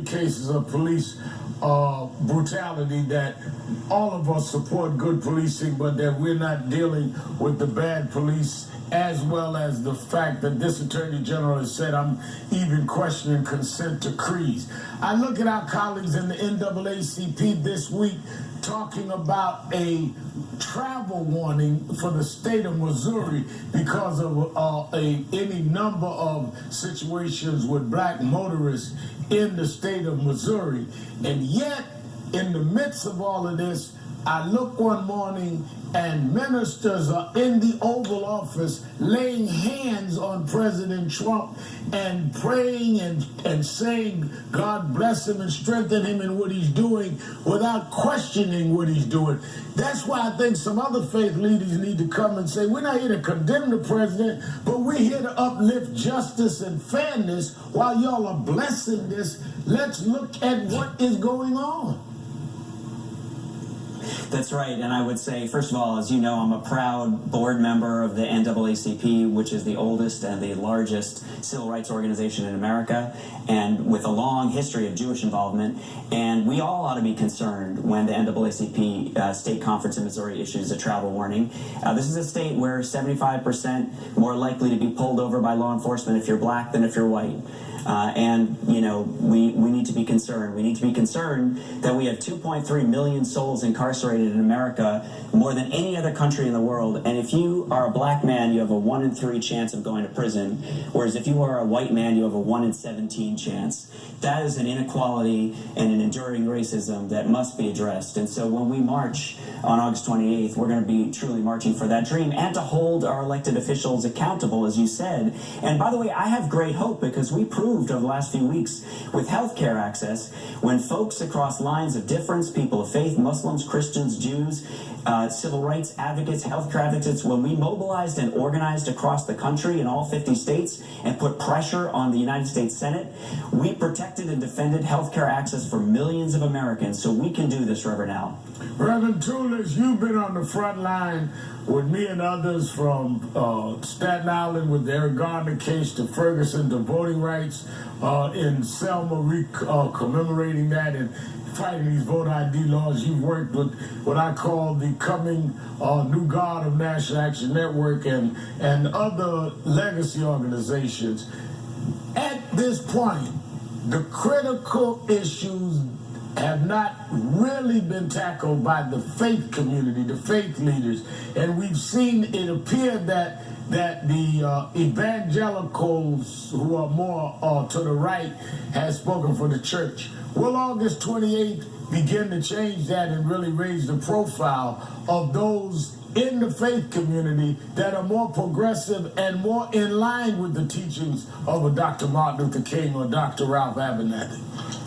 Cases of police brutality, that all of us support good policing, but that we're not dealing with the bad police, as well as the fact that this Attorney General has said, I'm even questioning consent decrees. I look at our colleagues in the NAACP this week talking about a travel warning for the state of Missouri because of any number of situations with black motorists in the state of Missouri. And yet, in the midst of all of this, I look one morning and ministers are in the Oval Office laying hands on President Trump and praying and saying, God bless him and strengthen him in what he's doing, without questioning what he's doing. That's why I think some other faith leaders need to come and say, we're not here to condemn the president, but we're here to uplift justice and fairness. While y'all are blessing this, let's look at what is going on. That's right, and I would say, first of all, as you know, I'm a proud board member of the NAACP, which is the oldest and the largest civil rights organization in America, and with a long history of Jewish involvement. And we all ought to be concerned when the NAACP state conference in Missouri issues a travel warning. This is a state where 75% more likely to be pulled over by law enforcement if you're black than if you're white. And, you know, we need to be concerned. We need to be concerned that we have 2.3 million souls incarcerated in America, more than any other country in the world. And if you are a black man, you have a 1 in 3 chance of going to prison. Whereas if you are a white man, you have a 1 in 17 chance. That is an inequality and an enduring racism that must be addressed. And so when we march on August 28th, we're going to be truly marching for that dream and to hold our elected officials accountable, as you said. And by the way, I have great hope, because we proved over the last few weeks with health care access, when folks across lines of difference, people of faith, Muslims, Christians, Jews, civil rights advocates, healthcare advocates, when we mobilized and organized across the country in all 50 states and put pressure on the United States Senate, we protected and defended healthcare access for millions of Americans. So we can do this, Reverend Al. Reverend Tulis, you've been on the front line with me and others from Staten Island with the Eric Garner case to Ferguson to voting rights in Selma, commemorating that and fighting these voter ID laws. You've worked with what I call the coming new guard of National Action Network and other legacy organizations. At this point, the critical issues have not really been tackled by the faith community, the faith leaders. And we've seen it appear that the evangelicals, who are more to the right, has spoken for the church. Will August 28th begin to change that and really raise the profile of those in the faith community that are more progressive and more in line with the teachings of a Dr. Martin Luther King or Dr. Ralph Abernathy?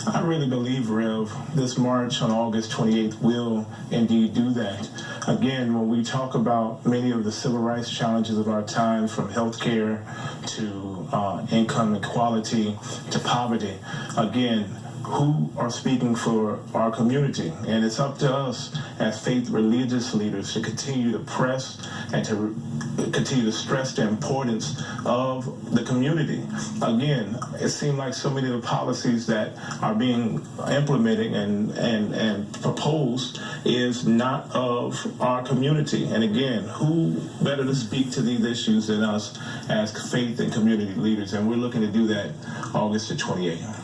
I really believe, Rev, this march on August 28th will indeed do that. Again, when we talk about many of the civil rights challenges of our time, from health care to income inequality to poverty, again, who are speaking for our community? And it's up to us as faith religious leaders to continue to press and to continue to stress the importance of the community. Again, it seems like so many of the policies that are being implemented and proposed is not of our community. And again, who better to speak to these issues than us as faith and community leaders? And we're looking to do that August the 28th.